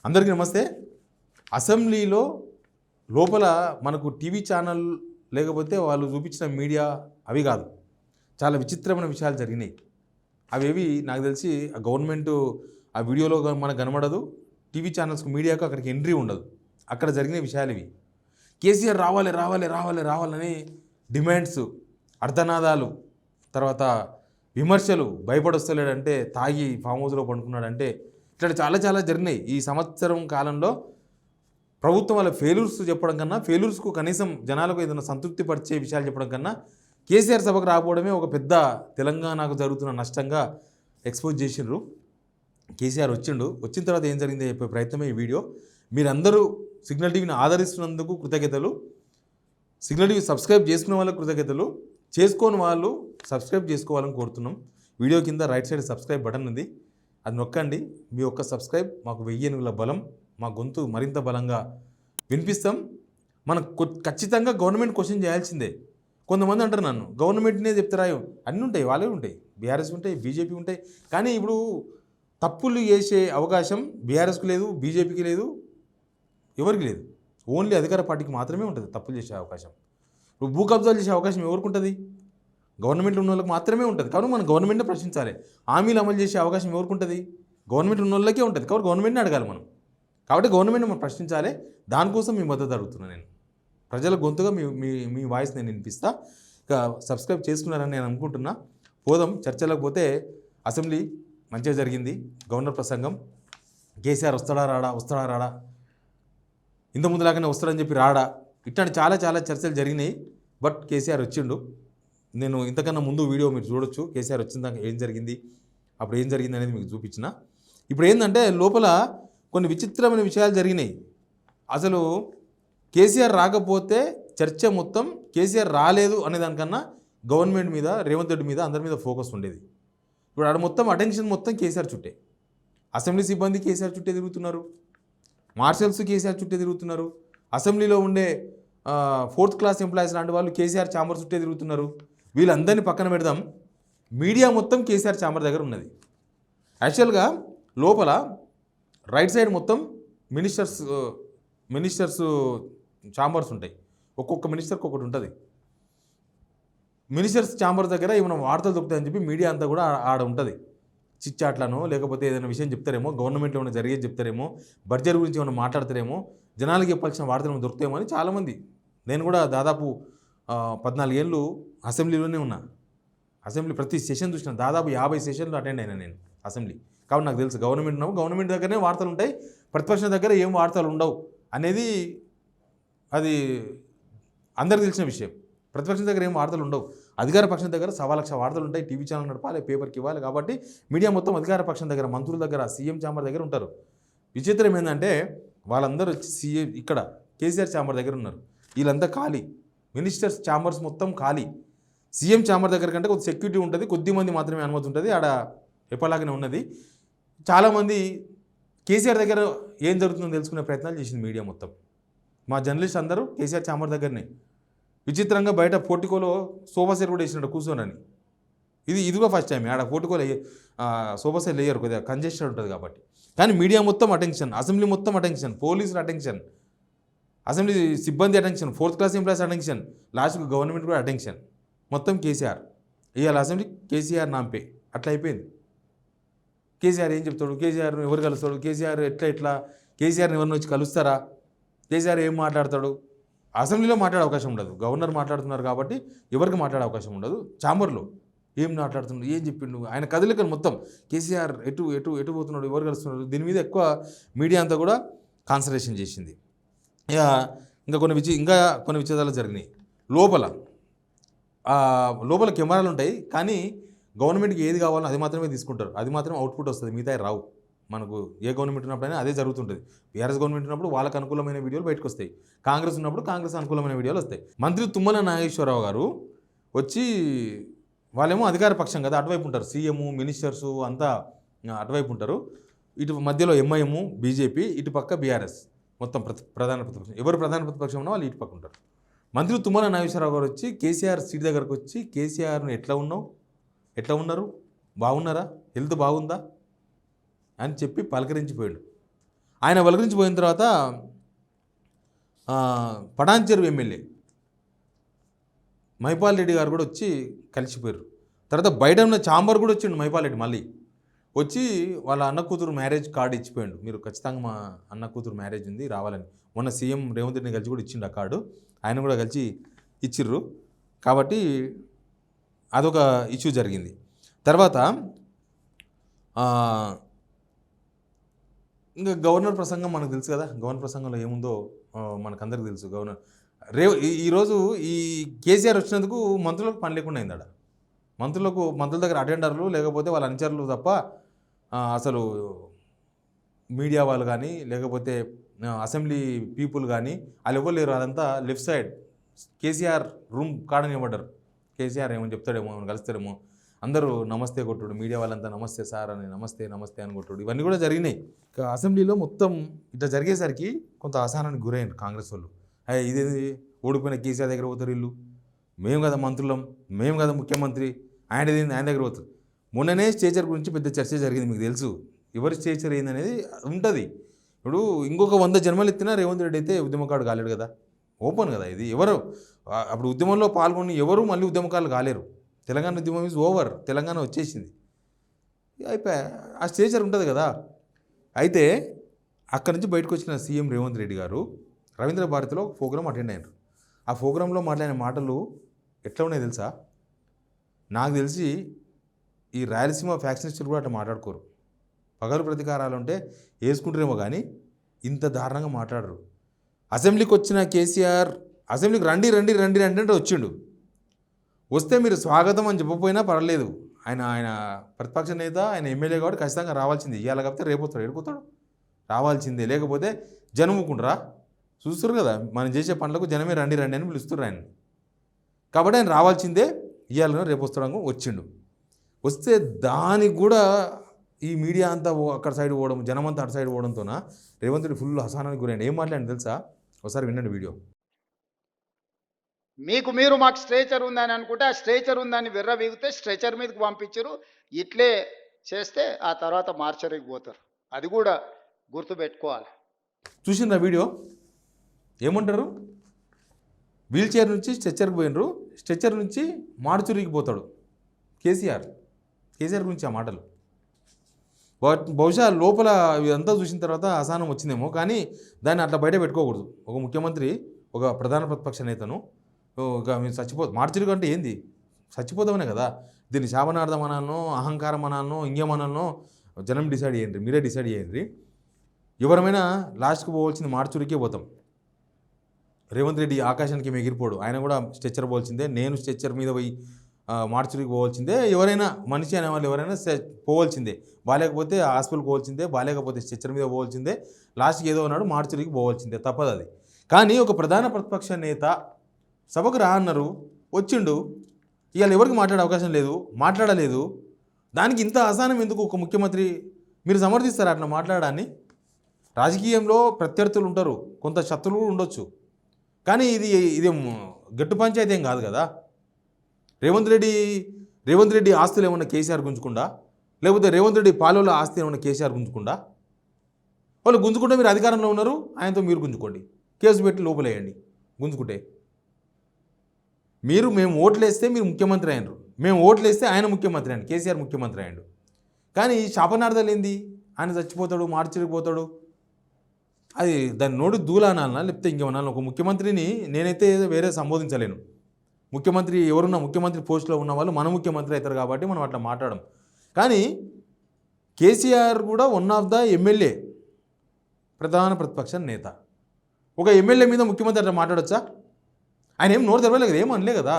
అందరికీ నమస్తే. అసెంబ్లీలో లోపల మనకు టీవీ ఛానల్ లేకపోతే వాళ్ళు చూపించిన మీడియా అవి కాదు, చాలా విచిత్రమైన విషయాలు జరిగినాయి. అవేవి నాకు తెలిసి గవర్నమెంట్ ఆ వీడియోలో మనకు కనబడదు, టీవీ ఛానల్స్కి మీడియాకు అక్కడికి ఎంట్రీ ఉండదు. అక్కడ జరిగిన విషయాలు ఇవి. కేసీఆర్ రావాలి రావాలి రావాలి రావాలని డిమాండ్స్, అర్ధనాదాలు, తర్వాత విమర్శలు, భయపడొస్తలేడంటే, తాగి ఫామ్ హౌస్లో పండుకున్నాడంటే, ఇట్లా చాలా చాలా జరిగినాయి. ఈ సంవత్సరం కాలంలో ప్రభుత్వం వాళ్ళ ఫెయిల్యూర్స్ చెప్పడం కన్నా, ఫెయిల్యూర్స్కు కనీసం జనాలకు ఏదైనా సంతృప్తి పరిచే విషయాలు చెప్పడం కన్నా కేసీఆర్ సభకు రాకపోవడమే ఒక పెద్ద తెలంగాణకు జరుగుతున్న నష్టంగా ఎక్స్పోజ్ చేసిండ్రు. కేసీఆర్ వచ్చిన తర్వాత ఏం జరిగింది చెప్పే ప్రయత్నమే ఈ వీడియో. మీరందరూ సిగ్నల్ టీవీని ఆదరిస్తున్నందుకు కృతజ్ఞతలు. సిగ్నల్ టీవీ సబ్స్క్రైబ్ చేసుకునే వాళ్ళకు కృతజ్ఞతలు. చేసుకోని వాళ్ళు సబ్స్క్రైబ్ చేసుకోవాలని కోరుతున్నాం. వీడియో కింద రైట్ సైడ్ సబ్స్క్రైబ్ బటన్ ఉంది, అది నొక్కండి. మీ ఒక్క సబ్స్క్రైబ్ మాకు 1000 ఏనుగుల బలం, మా గొంతు మరింత బలంగా వినిపిస్తాం. మనం ఖచ్చితంగా గవర్నమెంట్ క్వశ్చన్ చేయాల్సిందే. కొంతమంది అంటారు నన్ను, గవర్నమెంట్నే చెప్తారా? అన్నీ ఉంటాయి, వాళ్ళే ఉంటాయి, బీఆర్ఎస్ ఉంటాయి, బీజేపీ ఉంటాయి. కానీ ఇప్పుడు తప్పులు చేసే అవకాశం బీఆర్ఎస్కి లేదు, బీజేపీకి లేదు, ఎవరికి లేదు. ఓన్లీ అధికార పార్టీకి మాత్రమే ఉంటుంది తప్పులు చేసే అవకాశం. ఇప్పుడు భూ కబ్జాలు చేసే అవకాశం ఎవరికి ఉంటుంది? గవర్నమెంట్ ఉన్న వాళ్ళకి మాత్రమే ఉంటుంది. కాబట్టి మనం గవర్నమెంట్నే ప్రశ్నించాలి. హామీలు అమలు చేసే అవకాశం ఎవరికి ఉంటుంది? గవర్నమెంట్ ఉన్న వాళ్ళకే ఉంటుంది. కాబట్టి గవర్నమెంట్ని అడగాలి మనం. కాబట్టి గవర్నమెంట్ని మనం ప్రశ్నించాలి. దానికోసం మీ మద్దతు అడుగుతున్నాను నేను. ప్రజల గొంతుగా మీ వాయిస్ నేను వినిపిస్తా. ఇక సబ్స్క్రైబ్ చేసుకున్నారని నేను అనుకుంటున్నా. పోదాం చర్చలకు. పోతే అసెంబ్లీ మంచిగా జరిగింది. గవర్నర్ ప్రసంగం, కేసీఆర్ వస్తాడా రాడా, ఇంత ముందులాగానే వస్తాడని చెప్పి రాడా, ఇట్లాంటి చాలా చాలా చర్చలు జరిగినాయి. బట్ కేసీఆర్ వచ్చిండు. నేను ఇంతకన్నా ముందు వీడియో మీరు చూడొచ్చు. కేసీఆర్ వచ్చిన దాకా ఏం జరిగింది, అప్పుడు ఏం జరిగింది అనేది మీకు చూపించిన. ఇప్పుడు ఏంటంటే లోపల కొన్ని విచిత్రమైన విషయాలు జరిగినాయి. అసలు కేసీఆర్ రాకపోతే చర్చ మొత్తం కేసీఆర్ రాలేదు అనే దానికన్నా గవర్నమెంట్ మీద, రేవంత్ రెడ్డి మీద, అందరి మీద ఫోకస్ ఉండేది. ఇప్పుడు ఆడ మొత్తం అటెన్షన్ మొత్తం కేసీఆర్ చుట్టే. అసెంబ్లీ సిబ్బంది కేసీఆర్ చుట్టే తిరుగుతున్నారు, మార్షల్స్ కేసీఆర్ చుట్టే తిరుగుతున్నారు, అసెంబ్లీలో ఉండే 4th క్లాస్ ఎంప్లాయీస్ లాంటి వాళ్ళు కేసీఆర్ ఛాంబర్ చుట్టే తిరుగుతున్నారు. వీళ్ళందరినీ పక్కన పెడదాం, మీడియా మొత్తం కేసీఆర్ ఛాంబర్ దగ్గర ఉన్నది. యాక్చువల్గా లోపల రైట్ సైడ్ మొత్తం మినిస్టర్స్ ఛాంబర్స్ ఉంటాయి. ఒక్కొక్క మినిస్టర్కి ఒకటి ఉంటుంది. మినిస్టర్స్ ఛాంబర్ దగ్గర ఏమైనా వార్తలు దొరుకుతాయని చెప్పి మీడియా అంతా కూడా ఆడ ఉంటుంది. చిచ్చాట్లను, లేకపోతే ఏదైనా విషయం చెప్తారేమో, గవర్నమెంట్లో ఏమైనా జరిగేది చెప్తారేమో, బడ్జెట్ గురించి ఏమైనా మాట్లాడతారేమో, జనాలకి చెప్పాల్సిన వార్తలు ఏమైనా దొరుకుతాయేమో అని చాలామంది. నేను కూడా దాదాపు 14 ఏళ్ళు అసెంబ్లీలోనే ఉన్నా. అసెంబ్లీ ప్రతి సెషన్ చూసిన, దాదాపు 50 సెషన్లు అటెండ్ అయినా నేను అసెంబ్లీ. కాబట్టి నాకు తెలుసు గవర్నమెంట్ దగ్గరనే వార్తలు ఉంటాయి, ప్రతిపక్షం దగ్గర ఏం వార్తలు ఉండవు అనేది అది అందరికీ తెలిసిన విషయం. ప్రతిపక్షం దగ్గర ఏం వార్తలు ఉండవు, అధికార పక్షం దగ్గర 1,00,000 వార్తలు ఉంటాయి. టీవీ ఛానల్ నడపాలి, పేపర్కి ఇవ్వాలి. కాబట్టి మీడియా మొత్తం అధికార పక్షం దగ్గర, మంత్రుల దగ్గర, సీఎం ఛాంబర్ దగ్గర ఉంటారు. విచిత్రం ఏంటంటే వాళ్ళందరూ వచ్చి ఇక్కడ కేసీఆర్ ఛాంబర్ దగ్గర ఉన్నారు. వీళ్ళంతా ఖాళీ, మినిస్టర్స్ ఛాంబర్స్ మొత్తం ఖాళీ. సీఎం ఛాంబర్ దగ్గర కంటే కొద్ది సెక్యూరిటీ ఉంటుంది, కొద్దిమంది మాత్రమే అనుమతి ఉంటుంది. ఆడ ఎప్పలాగానే ఉన్నది. చాలామంది కేసీఆర్ దగ్గర ఏం జరుగుతుందో తెలుసుకునే ప్రయత్నాలు చేసింది మీడియా మొత్తం. మా జర్నలిస్ట్ అందరూ కేసీఆర్ ఛాంబర్ దగ్గరనే. విచిత్రంగా బయట పోర్టికోలో సోఫా సెట్ కూడా వేసినట్టు కూర్చోనని. ఇది కూడా ఫస్ట్ టైం. ఆడ పోర్టికోలో సోఫా సెట్ లేయరు, కొద్దిగా కంజెస్టెడ్ ఉంటుంది కాబట్టి. కానీ మీడియా మొత్తం అటెన్షన్, అసెంబ్లీ మొత్తం అటెన్షన్, పోలీసులు అటెన్షన్, అసెంబ్లీ సిబ్బంది attention, 4th class employees attention, లాస్ట్కి గవర్నమెంట్ కూడా అటెన్షన్. మొత్తం కేసీఆర్. ఇవాళ అసెంబ్లీ కేసీఆర్ నాంపే అట్లా అయిపోయింది. కేసీఆర్ ఏం చెప్తాడు, కేసీఆర్ ఎవరు కలుస్తాడు, కేసీఆర్ ఎట్లా కేసీఆర్ని ఎవరిని వచ్చి కలుస్తారా, కేసీఆర్ ఏం మాట్లాడతాడు. అసెంబ్లీలో మాట్లాడే అవకాశం ఉండదు, గవర్నర్ మాట్లాడుతున్నారు కాబట్టి ఎవరికి మాట్లాడే అవకాశం ఉండదు. ఛాంబర్లో ఏం మాట్లాడుతున్నాడు, ఏం చెప్పిండు, ఆయన కదలికలు మొత్తం కేసీఆర్ ఎటు పోతున్నాడు, ఎవరు కలుస్తున్నాడు, దీని మీద ఎక్కువ మీడియా అంతా కూడా కాన్సన్ట్రేషన్ చేసింది. ఇంకా కొన్ని విషయాలు జరిగినాయి. లోపల కెమెరాలు ఉంటాయి, కానీ గవర్నమెంట్కి ఏది కావాలో అది మాత్రమే తీసుకుంటారు, అది మాత్రం అవుట్పుట్ వస్తుంది, మిగతా రావు. మనకు ఏ గవర్నమెంట్ ఉన్నప్పుడైనా అదే జరుగుతుంటుంది. బీఆర్ఎస్ గవర్నమెంట్ ఉన్నప్పుడు వాళ్ళకు అనుకూలమైన వీడియోలు బయటకు వస్తాయి, కాంగ్రెస్ ఉన్నప్పుడు కాంగ్రెస్ అనుకూలమైన వీడియోలు వస్తాయి. మంత్రి తుమ్మల నాగేశ్వరరావు గారు వచ్చి, వాళ్ళేమో అధికార పక్షం కదా, అటువైపు ఉంటారు, సీఎం, మినిస్టర్సు అంతా అటువైపు ఉంటారు. ఇటు మధ్యలో ఎంఐఎం, బీజేపీ, ఇటు పక్క బీఆర్ఎస్, మొత్తం ప్రధాన ప్రతిపక్షం. ఎవరు ప్రధాన ప్రతిపక్షం ఉన్నా వాళ్ళు ఇటు పక్క ఉంటారు. మంత్రి తుమ్మల నాగేశ్వరరావు గారు వచ్చి కేసీఆర్ సీట్ దగ్గరకు వచ్చి, కేసీఆర్ని ఎట్లా ఉన్నారు, బాగున్నారా, హెల్త్ బాగుందా అని చెప్పి పలకరించిపోయాడు. ఆయన వలరించి పోయిన తర్వాత పటాన్చెరు ఎమ్మెల్యే మైపాల్ రెడ్డి గారు కూడా వచ్చి కలిసిపోయారు. తర్వాత బయట ఉన్న చాంబర్ కూడా వచ్చిండు మైపాల్ రెడ్డి మళ్ళీ వచ్చి వాళ్ళ అన్న కూతురు మ్యారేజ్ కార్డు ఇచ్చిపోయాడు. మీరు ఖచ్చితంగా మా అన్న కూతురు మ్యారేజ్ ఉంది రావాలని. మొన్న సీఎం రేవంత్ రెడ్డిని కలిసి కూడా ఇచ్చిండు ఆ కార్డు, ఆయన కూడా కలిసి ఇచ్చిర్రు. కాబట్టి అదొక ఇష్యూ జరిగింది. తర్వాత ఇంకా గవర్నర్ ప్రసంగం మనకు తెలుసు కదా, గవర్నర్ ప్రసంగంలో ఏముందో మనకందరికీ తెలుసు. గవర్నర్ ఈరోజు ఈ కేసీఆర్ వచ్చినందుకు మంత్రులకు పని లేకుండా అయిందాడ. మంత్రుల దగ్గర అటెండర్లు లేకపోతే వాళ్ళ అనుచరులు తప్ప అసలు మీడియా వాళ్ళు కానీ లేకపోతే అసెంబ్లీ పీపుల్ కానీ వాళ్ళు ఎవరు లేరు. అదంతా లెఫ్ట్ సైడ్ కేసీఆర్ రూమ్ కాడని ఇవ్వడ్డారు. కేసీఆర్ ఏమో చెప్తాడేమో కలుస్తాడేమో, అందరూ నమస్తే కొట్టుడు, మీడియా వాళ్ళంతా నమస్తే సార్ అని నమస్తే అని కొట్టుడు, ఇవన్నీ కూడా జరిగినాయి. అసెంబ్లీలో మొత్తం ఇట్లా జరిగేసరికి కొంత అసహనానికి గురైంది కాంగ్రెస్ వాళ్ళు. ఇదేది ఓడిపోయిన కేసీఆర్ దగ్గర పోతారు వీళ్ళు, మేము కదా మంత్రులం, మేము కదా ముఖ్యమంత్రి, ఆయన దగ్గర పోతారు. మొన్ననే స్టేచర్ గురించి పెద్ద చర్చ జరిగింది, మీకు తెలుసు. ఎవరి స్టేచర్ ఏందనేది ఉంటుంది. ఇప్పుడు ఇంకొక 100 జన్మలు ఎత్తినా రేవంత్ రెడ్డి అయితే ఉద్యమకారుడు కాలేడు కదా, ఓపెన్ కదా ఇది. ఎవరు అప్పుడు ఉద్యమంలో పాల్గొని ఎవరు మళ్ళీ ఉద్యమకారులు కాలేరు. తెలంగాణ ఉద్యమం ఈజ్ ఓవర్, తెలంగాణ వచ్చేసింది, అయిపోయా. ఆ స్టేచర్ ఉంటుంది కదా. అయితే అక్కడి నుంచి బయటకు వచ్చిన సీఎం రేవంత్ రెడ్డి గారు రవీంద్ర భారతిలో ప్రోగ్రాం అటెండ్ అయ్యారు. ఆ ప్రోగ్రాంలో మాట్లాడిన మాటలు ఎట్లా ఉన్నాయి తెలుసా? నాకు తెలిసి ఈ రాయలసీమ ఫ్యాక్షనిస్టులు కూడా అట్లా మాట్లాడుకోరు. పగలు ప్రతీకారాలు ఉంటే వేసుకుంటారేమో కానీ ఇంత దారుణంగా మాట్లాడరు. అసెంబ్లీకి వచ్చిన కేసీఆర్ అసెంబ్లీకి రండి అంటే వచ్చిండు. వస్తే మీరు స్వాగతం అని చెప్పకపోయినా పర్వాలేదు, ఆయన ప్రతిపక్ష నేత, ఆయన ఎమ్మెల్యే కాబట్టి ఖచ్చితంగా రావాల్సిందే. ఇవాళ కాకపోతే రేపు వస్తాడు, ఎడుకుతాడు, రావాల్సిందే. లేకపోతే జనం ఊకుంటారా? చూస్తారు కదా మనం చేసే పనులకు జనమే రండి అని పిలుస్తున్నారు ఆయన. కాబట్టి ఆయన రావాల్సిందే, ఇవాళ రేపు వస్తాడు. వచ్చిండు. వస్తే దానికి కూడా ఈ మీడియా అంతా అక్కడ సైడ్ పోవడం, జనం అంతా అటు సైడ్ పోవడంతోన రేవంత్ రెడ్డి ఫుల్ అసహనానికి గురైంది. ఏం మాట్లాడి తెలుసా? ఒకసారి వినండి వీడియో. మీరు మాకు స్ట్రెచర్ ఉందని అనుకుంటే ఆ స్ట్రెచర్ ఉందని విర్రవీగితే స్ట్రెచర్ మీదకి పంపించారు. ఇట్లే చేస్తే ఆ తర్వాత మార్చరికి పోతారు. అది కూడా గుర్తుపెట్టుకోవాలి. చూసిండ్రా వీడియో? ఏమంటారు? వీల్ చైర్ నుంచి స్ట్రెచర్కి పోయినరు, స్ట్రెచర్ నుంచి మార్చురికి పోతాడు కేసీఆర్ గురించి ఆ మాటలు. బహుశా లోపల ఇదంతా చూసిన తర్వాత అసహనం వచ్చిందేమో, కానీ దాన్ని అట్లా బయట పెట్టుకోకూడదు. ఒక ముఖ్యమంత్రి, ఒక ప్రధాన ప్రతిపక్ష నేతను మీరు మార్చురికి అంటే ఏంది? చచ్చిపోతామనే కదా. దీన్ని శాపనార్థం అనాలనో, అహంకారం అనాలనో, ఇంకేమనాలనో జనం డిసైడ్ చేయండి, మీరే డిసైడ్ చేయండి. ఎవరమైనా లాస్ట్కి పోవాల్సింది మార్చురికే పోతాం. రేవంత్ రెడ్డి ఆకాశానికి ఎగిరిపోడు, ఆయన కూడా స్ట్రెచ్చర్ పోవాల్సిందే. నేను స్ట్రెచ్చర్ మీద పోయి మార్చురికి పోవాల్సిందే. ఎవరైనా మనిషి అనే వాళ్ళు ఎవరైనా పోవాల్సిందే. బాలేకపోతే హాస్పిటల్కి పోవాల్సిందే, బాలేకపోతే స్ట్రెచ్చర్ మీద పోవాల్సిందే. లాస్ట్కి ఏదో ఉన్నాడు మార్చురికి పోవాల్సిందే, తప్పదు అది. కానీ ఒక ప్రధాన ప్రతిపక్ష నేత సభకు రా అన్నారు, వచ్చిండు. ఇవాళ ఎవరికి మాట్లాడే అవకాశం లేదు, మాట్లాడలేదు. దానికి ఇంత అసహనం ఎందుకు? ఒక ముఖ్యమంత్రి మీరు సమర్థిస్తారు అట్లా మాట్లాడాన్ని? రాజకీయంలో ప్రత్యర్థులు ఉంటారు, కొంత శత్రువులు కూడా ఉండొచ్చు, కానీ ఇది గట్టు పంచాయతీ ఏం కాదు కదా. రేవంత్ రెడ్డి ఆస్తులు ఏమన్నా కేసీఆర్ గుంజుకుండా, లేకపోతే రేవంత్ రెడ్డి పాలెంలో ఆస్తి ఏమన్నా కేసీఆర్ గుంజుకుండా? వాళ్ళు గుంజుకుంటే మీరు అధికారంలో ఉన్నారు, ఆయనతో మీరు గుంజుకోండి, కేసు పెట్టి లోపలేయండి. గుంజుకుంటే మేము ఓట్లేస్తే మీరు ముఖ్యమంత్రి అయినరు, మేము ఓట్లేస్తే ఆయన ముఖ్యమంత్రి అయ్యాడు, కేసీఆర్ ముఖ్యమంత్రి అయ్యాడు. కానీ శాపనార్థాలు ఏంది? ఆయన చచ్చిపోతాడు, మార్చిపోతాడు, అది దాన్ని నోటి దూలానాలనా లేకపోతే ఇంకేమన్నా? ఒక ముఖ్యమంత్రిని నేనైతే వేరే సంబోధించలేను. ముఖ్యమంత్రి ఎవరున్నా, ముఖ్యమంత్రి పోస్టులో ఉన్న వాళ్ళు మన ముఖ్యమంత్రి అవుతారు కాబట్టి మనం అట్లా మాట్లాడడం. కానీ కేసీఆర్ కూడా వన్ ఆఫ్ ద ఎమ్మెల్యే, ప్రధాన ప్రతిపక్ష నేత. ఒక ఎమ్మెల్యే మీద ముఖ్యమంత్రి అట్లా మాట్లాడొచ్చా? ఆయన ఏం నోరు తెరవలేదు కదా, ఏం అనలే కదా,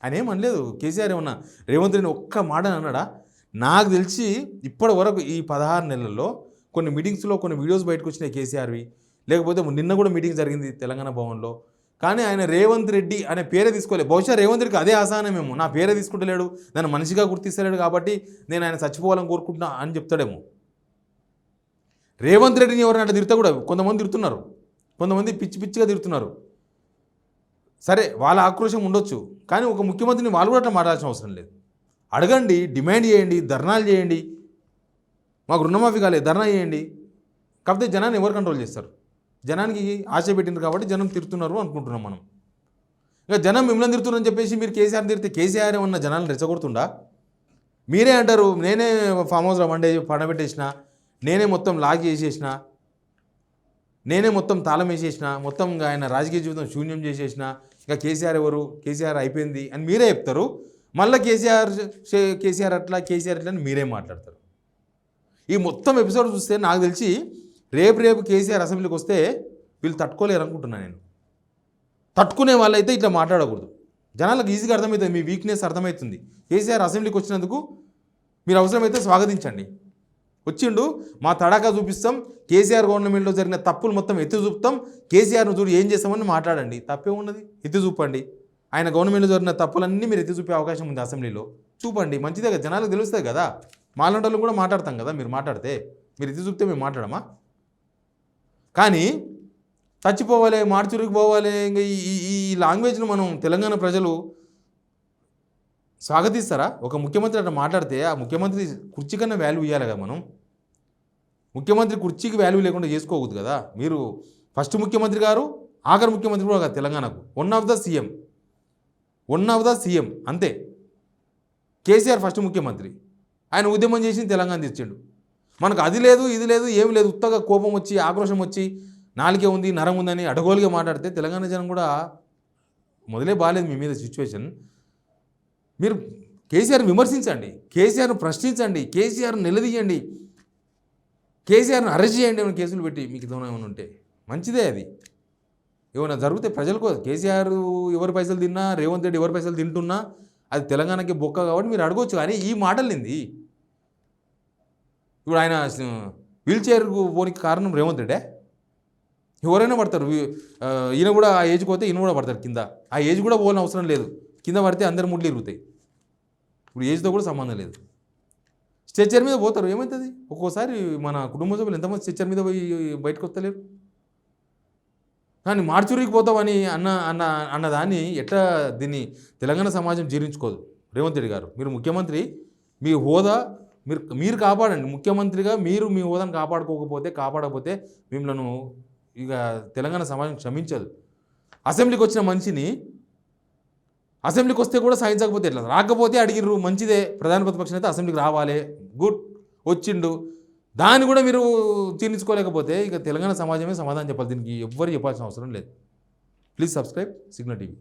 ఆయన ఏం అనలేదు. కేసీఆర్ ఏమన్నా రేవంత్ రెడ్డిని ఒక్క మాట అన్నాడా? నాకు తెలిసి ఇప్పటి వరకు ఈ 16 నెలల్లో కొన్ని మీటింగ్స్లో కొన్ని వీడియోస్ బయటకు వచ్చినాయి కేసీఆర్వి, లేకపోతే నిన్న కూడా మీటింగ్ జరిగింది తెలంగాణ భవన్లో. కానీ ఆయన రేవంత్ రెడ్డి అనే పేరే తీసుకోలేదు. బహుశా రేవంత్ రెడ్డికి అదే ఆసానమేమో, నా పేరే తీసుకుంటలేడు, నన్ను మనిషిగా గుర్తిస్తలేడు కాబట్టి నేను ఆయన చచ్చిపోవాలని కోరుకుంటున్నా అని చెప్తాడేమో. రేవంత్ రెడ్డిని ఎవరైనా అట్లా తిరుగుతా కూడా కొంతమంది తిరుగుతున్నారు, కొంతమంది పిచ్చిగా తిరుగుతున్నారు. సరే, వాళ్ళ ఆక్రోశం ఉండొచ్చు, కానీ ఒక ముఖ్యమంత్రిని వాళ్ళు కూడా అట్లా మాట్లాడాల్సిన అవసరం లేదు. అడగండి, డిమాండ్ చేయండి, ధర్నాలు చేయండి. మాకు రుణమాఫీ కాలేదు, ధర్నా చేయండి. కాకపోతే జనాన్ని ఎవరు కంట్రోల్ చేస్తారు? జనానికి ఆశ పెట్టింది కాబట్టి జనం తిడుతున్నారు అనుకుంటున్నాం మనం. ఇక జనం మిమ్మల్ని తిడుతున్నారని చెప్పేసి మీరు కేసీఆర్ తిడితే కేసీఆర్ ఏమన్నా జనాలను రెచ్చగొడుతుండా? మీరే అంటారు నేనే ఫామ్ హౌస్లో పండబెట్టేసిన, నేనే మొత్తం లాగ్ చేసేసిన, నేనే మొత్తం తాళం వేసేసిన, మొత్తం ఆయన రాజకీయ జీవితం శూన్యం చేసేసిన, ఇక కేసీఆర్ ఎవరు, కేసీఆర్ అయిపోయింది అని మీరే చెప్తారు. మళ్ళీ కేసీఆర్ అట్లా అని మీరే మాట్లాడతారు. ఈ మొత్తం ఎపిసోడ్ చూస్తే నాకు తెలిసి రేపు కేసీఆర్ అసెంబ్లీకి వస్తే వీళ్ళు తట్టుకోలేరు అనుకుంటున్నాను నేను. తట్టుకునే వాళ్ళైతే ఇట్లా మాట్లాడకూడదు. జనాలకు ఈజీగా అర్థమవుతుంది, మీ వీక్నెస్ అర్థమవుతుంది. కేసీఆర్ అసెంబ్లీకి వచ్చినందుకు మీరు అవసరమైతే స్వాగతించండి. వచ్చిండు, మా తడాకా చూపిస్తాం, కేసీఆర్ గవర్నమెంట్లో జరిగిన తప్పులు మొత్తం ఎత్తి చూపుతాం, కేసీఆర్ను చూడు ఏం చేస్తామని మాట్లాడండి, తప్పే ఉన్నది. ఎత్తి చూపండి, ఆయన గవర్నమెంట్లో జరిగిన తప్పులన్నీ మీరు ఎత్తి చూపే అవకాశం ఉంది అసెంబ్లీలో. చూపండి, మంచిదే కదా, జనాలకు తెలుస్తుంది కదా. మాలాంటి కూడా మాట్లాడతాం కదా, మీరు మాట్లాడితే, మీరు ఎత్తి చూపితే మేము మాట్లాడమా? కానీ చచ్చిపోవాలి, మార్చురికి పోవాలి, ఇంకా ఈ లాంగ్వేజ్ను మనం తెలంగాణ ప్రజలు స్వాగతిస్తారా? ఒక ముఖ్యమంత్రి అట్లా మాట్లాడితే ఆ ముఖ్యమంత్రి కుర్చీ కన్నా వాల్యూ ఇవ్వాలి కదా మనం. ముఖ్యమంత్రి కుర్చీకి వాల్యూ లేకుండా చేసుకోవద్దు కదా. మీరు ఫస్ట్ ముఖ్యమంత్రి గారు, ఆఖరి ముఖ్యమంత్రి కూడా కాదు తెలంగాణకు, వన్ ఆఫ్ ద సీఎం అంతే. కేసీఆర్ ఫస్ట్ ముఖ్యమంత్రి, ఆయన ఉద్యమం చేసి తెలంగాణ తెచ్చిండు. మనకు అది లేదు ఇది లేదు ఏమి లేదు, ఉత్తగా కోపం వచ్చి ఆక్రోశం వచ్చి నాలుగే ఉంది నరం ఉందని అడగోలుగా మాట్లాడితే తెలంగాణ జనం కూడా మొదలే బాగాలేదు మీ మీద సిచ్యువేషన్. మీరు కేసీఆర్ని విమర్శించండి, కేసీఆర్ను ప్రశ్నించండి, కేసీఆర్ను నిలదీయండి, కేసీఆర్ను అరెస్ట్ చేయండి ఏమైనా కేసులు పెట్టి, మీకు ఏమైనా ఉంటే మంచిదే. అది ఏమైనా జరిగితే ప్రజలకు కేసీఆర్ ఎవరి పైసలు తిన్నా, రేవంత్ రెడ్డి ఎవరి పైసలు తింటున్నా అది తెలంగాణకి బొక్క కాబట్టి మీరు అడగవచ్చు. కానీ ఈ మాటలు ఏంది? ఇప్పుడు ఆయన వీల్ చైర్కు పోనికి కారణం రేవంత్ రెడ్డే? ఎవరైనా పడతారు, ఈయన కూడా ఆ ఏజ్కి పోతే ఈయన కూడా పడతారు కింద. ఆ ఏజ్ కూడా పోలని అవసరం లేదు, కింద పడితే అందరి ముడ్లు ఇరుగుతాయి. ఇప్పుడు ఏజ్తో కూడా సంబంధం లేదు. స్ట్రెచ్చర్ మీద పోతారు, ఏమవుతుంది? ఒక్కోసారి మన కుటుంబ సభ్యులు ఎంతమంది స్ట్రెచ్చర్ మీద పోయి బయటకు వస్తలేరు. కానీ మార్చురికి పోతామని అన్నదాన్ని ఎట్లా దీన్ని తెలంగాణ సమాజం జీర్ణించుకోదు. రేవంత్ రెడ్డి గారు, మీరు ముఖ్యమంత్రి, మీ హోదా మీరు కాపాడండి. ముఖ్యమంత్రిగా మీరు మీ హోదాను కాపాడకపోతే మిమ్మల్ని ఇక తెలంగాణ సమాజం క్షమించదు. అసెంబ్లీకి వచ్చిన మనిషిని అసెంబ్లీకి వస్తే కూడా సాధించకపోతే ఎట్లా? రాకపోతే అడిగిర్రు, మంచిదే, ప్రధాన ప్రతిపక్షం అయితే అసెంబ్లీకి రావాలి, గుడ్, వచ్చిండు, దాన్ని కూడా మీరు తీర్చుకోలేకపోతే ఇక తెలంగాణ సమాజమే సమాధానం చెప్పాలి. దీనికి ఎవ్వరు చెప్పాల్సిన అవసరం లేదు. Please subscribe signal TV.